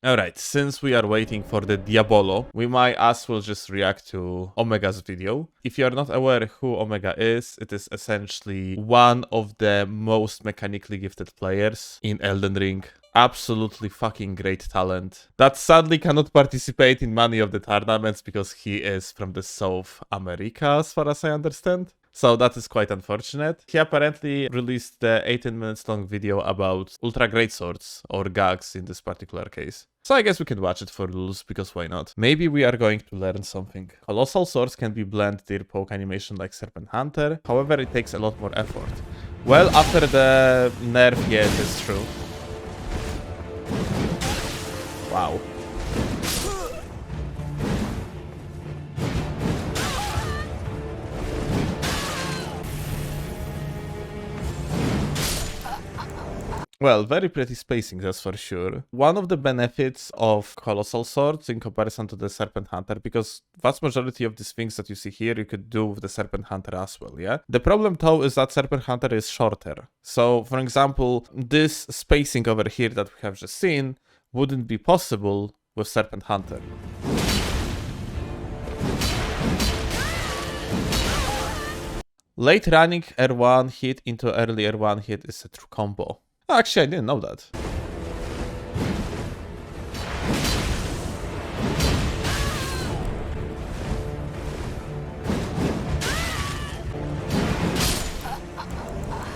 Alright, since we are waiting for the Diabolo, we might as well just react to Omega's video. If you are not aware who Omega is, it is essentially one of the most mechanically gifted players in Elden Ring. Absolutely fucking great talent that sadly cannot participate in many of the tournaments because he is from the South America, as far as I understand. So that is quite unfortunate. He apparently released the 18 minutes long video about ultra great swords, or gags in this particular case. So I guess we can watch it for lulz, because why not? Maybe we are going to learn something. Colossal swords can be blend their poke animation like Serpent Hunter, however it takes a lot more effort. Well, after the nerf, yeah, it is true. Wow. Well, very pretty spacing, that's for sure. One of the benefits of Colossal Swords in comparison to the Serpent Hunter, because vast majority of these things that you see here you could do with the Serpent Hunter as well, yeah? The problem though is that Serpent Hunter is shorter. So, for example, this spacing over here that we have just seen wouldn't be possible with Serpent Hunter. Late running R1 hit into early R1 hit is a true combo. Actually, I didn't know that.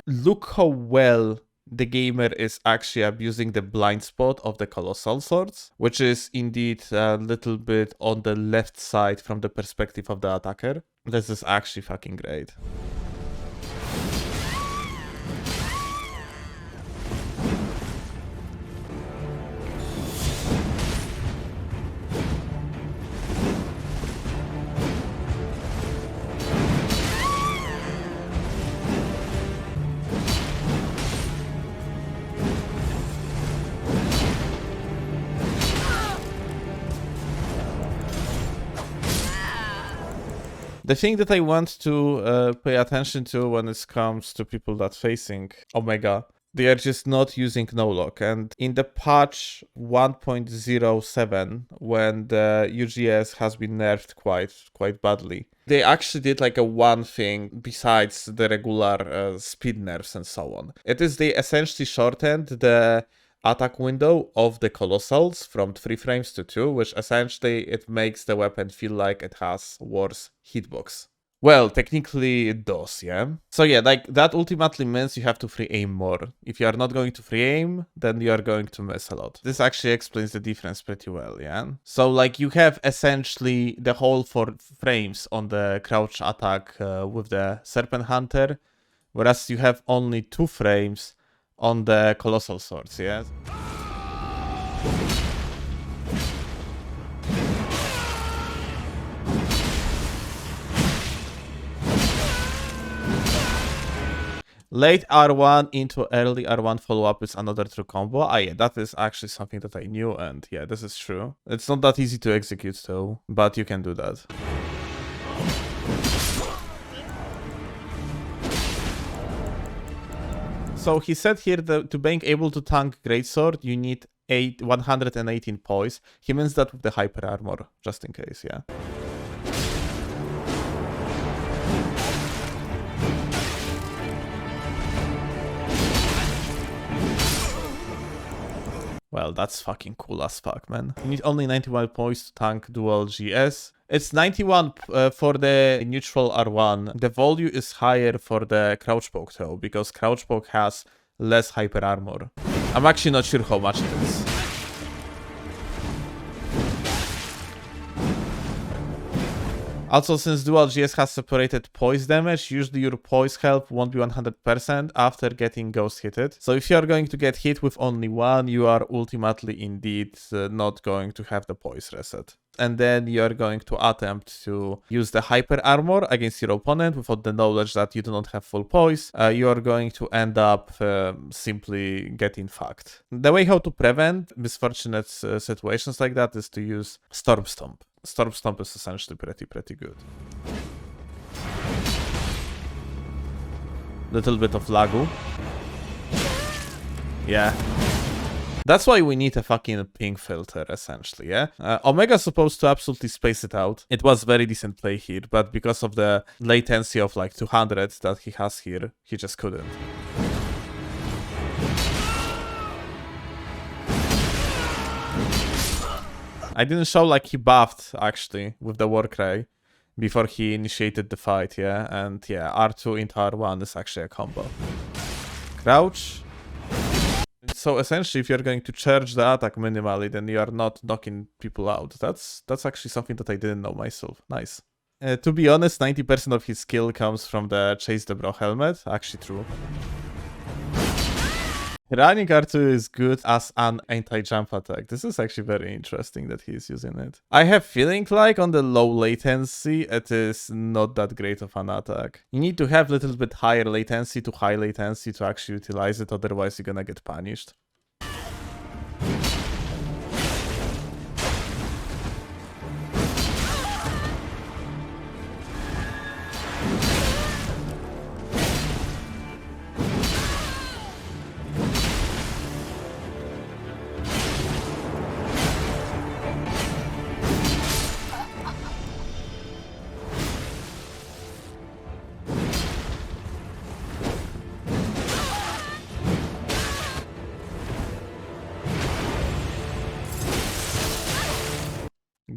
Look how well the gamer is actually abusing the blind spot of the Colossal Swords, which is indeed a little bit on the left side from the perspective of the attacker. This is actually fucking great. The thing that I want to pay attention to when it comes to people that facing Omega, they are just not using no-lock. And in the patch 1.07, when the UGS has been nerfed quite badly, they actually did like a one thing besides the regular speed nerfs and so on. It is they essentially shortened the attack window of the Colossals from 3 frames to 2, which essentially it makes the weapon feel like it has worse hitbox. Well, technically it does, yeah? So yeah, like that ultimately means you have to free aim more. If you are not going to free aim, then you are going to miss a lot. This actually explains the difference pretty well, yeah? So like you have essentially the whole 4 frames on the crouch attack with the Serpent Hunter, whereas you have only 2 frames on the Colossal Swords, yeah? Late R1 into early R1 follow-up is another true combo. Ah, yeah, that is actually something that I knew, and yeah, this is true. It's not that easy to execute though, but you can do that. So he said here that to being able to tank Greatsword, you need 118 poise. He means that with the hyper armor, just in case, yeah. Well, that's fucking cool as fuck, man. You need only 91 points to tank dual GS. It's 91 for the neutral R1. The value is higher for the crouch poke though, because crouch poke has less hyper armor. I'm actually not sure how much it is. Also, since dual GS has separated poise damage, usually your poise health won't be 100% after getting ghost hitted. So if you are going to get hit with only one, you are ultimately indeed not going to have the poise reset. And then you are going to attempt to use the hyper armor against your opponent without the knowledge that you do not have full poise. You are going to end up simply getting fucked. The way how to prevent misfortunate situations like that is to use Storm Stomp. Storm Stomp is essentially pretty good. Little bit of lagu. Yeah. That's why we need a fucking ping filter, essentially, yeah? Omega's supposed to absolutely space it out. It was very decent play here, but because of the latency of like 200 that he has here, he just couldn't. I didn't show like he buffed, actually, with the Warcry before he initiated the fight, yeah? And yeah, R2 into R1 is actually a combo. Crouch. So essentially, if you're going to charge the attack minimally, then you are not knocking people out. That's actually something that I didn't know myself. Nice. To be honest, 90% of his skill comes from the Chasethebro helmet. Actually true. Running R2 is good as an anti-jump attack. This is actually very interesting that he's using it. I have feeling like on the low latency, it is not that great of an attack. You need to have a little bit higher latency to high latency to actually utilize it, otherwise you're gonna get punished.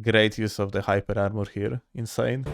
Great use of the hyper armor here. Insane.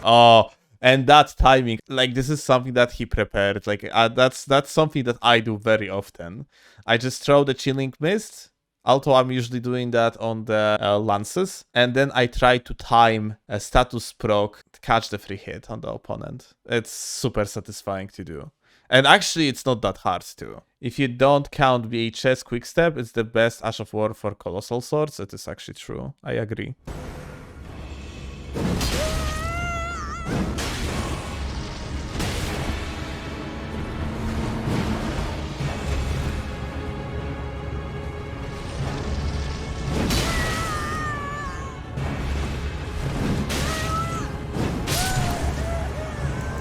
Oh, and that timing. Like, this is something that he prepared. Like, that's something that I do very often. I just throw the Chilling Mist. Although I'm usually doing that on the lances. And then I try to time a status proc to catch the free hit on the opponent. It's super satisfying to do. And actually, it's not that hard too. If you don't count VHS Quickstep, it's the best Ash of War for Colossal Swords. It is actually true. I agree.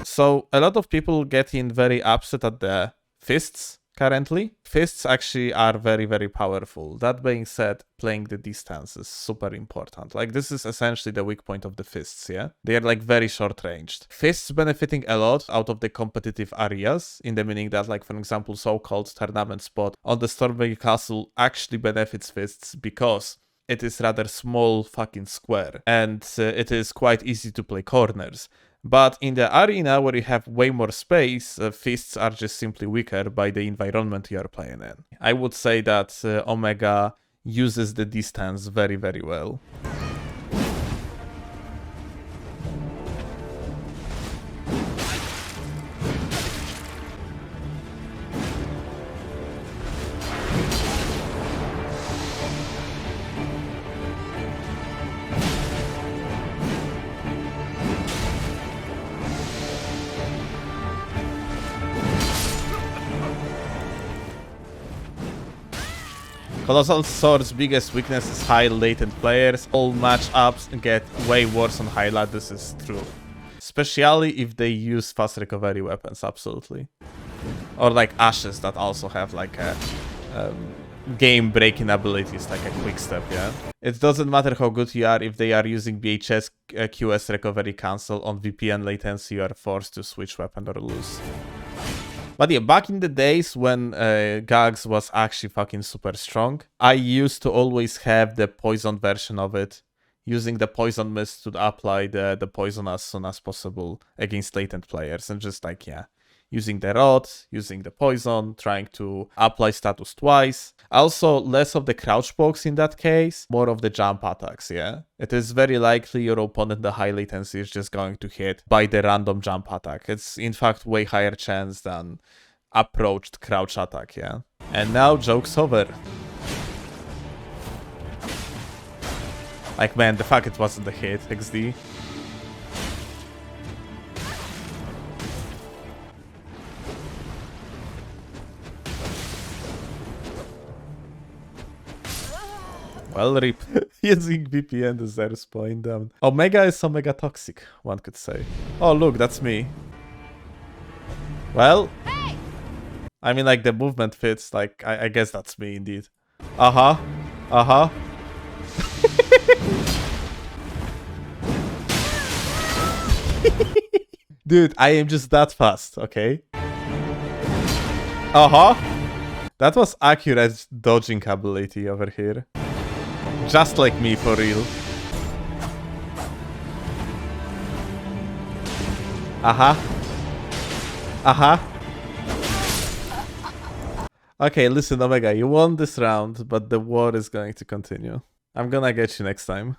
So a lot of people getting very upset at the fists currently. Fists actually are very, very powerful. That being said, playing the distance is super important. Like, this is essentially the weak point of the fists, yeah? They are like very short ranged. Fists benefiting a lot out of the competitive areas, in the meaning that, like, for example, so-called tournament spot on the Stormveil Castle actually benefits fists because it is rather small fucking square and it is quite easy to play corners. But in the arena where you have way more space, fists are just simply weaker by the environment you are playing in. I would say that Omega uses the distance very, very well. Colossal Sword's biggest weakness is high latent players. All matchups get way worse on highlight, this is true. Especially if they use fast recovery weapons, absolutely. Or like Ashes that also have like a game-breaking abilities, like a quick step, yeah? It doesn't matter how good you are, if they are using BHS QS recovery cancel on VPN latency, you are forced to switch weapon or lose. But yeah, back in the days when Gags was actually fucking super strong, I used to always have the poison version of it, using the poison mist to apply the poison as soon as possible against latent players, and just like, yeah, using the rod, using the poison, trying to apply status twice. Also, less of the crouch pokes in that case, more of the jump attacks, yeah? It is very likely your opponent, the high latency, is just going to hit by the random jump attack. It's in fact way higher chance than approached crouch attack, yeah? And now, joke's over. Like, man, the fuck it wasn't a hit, XD. Well, rip. Using VPN deserves point down. Omega is Omega toxic, one could say. Oh, look, that's me. Well, hey! I mean, like, the movement fits. Like, I guess that's me indeed. Uh-huh. Uh-huh. Dude, I am just that fast, okay? Uh-huh. That was accurate dodging ability over here. Just like me, for real. Uh-huh. Uh-huh. Okay, listen, Omega, you won this round, but the war is going to continue. I'm gonna get you next time.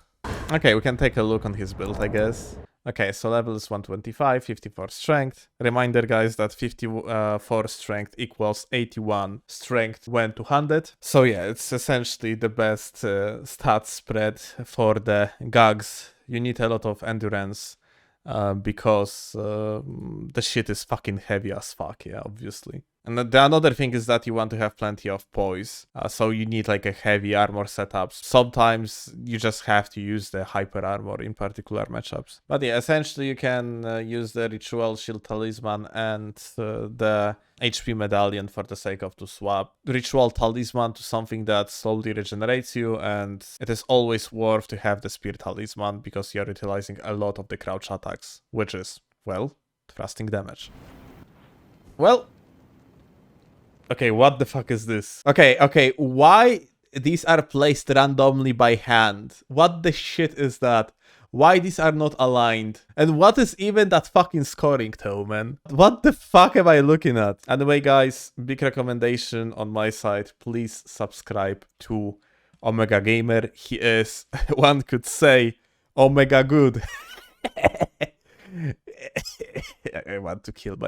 Okay, we can take a look on his build, I guess. Okay, so level is 125, 54 strength. Reminder, guys, that 54 strength equals 81 strength when 200. So yeah, it's essentially the best stat spread for the gags. You need a lot of endurance because the shit is fucking heavy as fuck, yeah, obviously. And the another thing is that you want to have plenty of poise. So you need like a heavy armor setup. Sometimes you just have to use the hyper armor in particular matchups. But yeah, essentially you can use the ritual shield talisman and the HP medallion for the sake of to swap ritual talisman to something that slowly regenerates you, and it is always worth to have the spear talisman because you're utilizing a lot of the crouch attacks, which is, well, thrusting damage. Well, okay, what the fuck is this? Okay, why these are placed randomly by hand? What the shit is that? Why these are not aligned? And what is even that fucking scoring though, man? What the fuck am I looking at? Anyway, guys, big recommendation on my side. Please subscribe to Omega Gamer. He is, one could say, Omega good. I want to kill my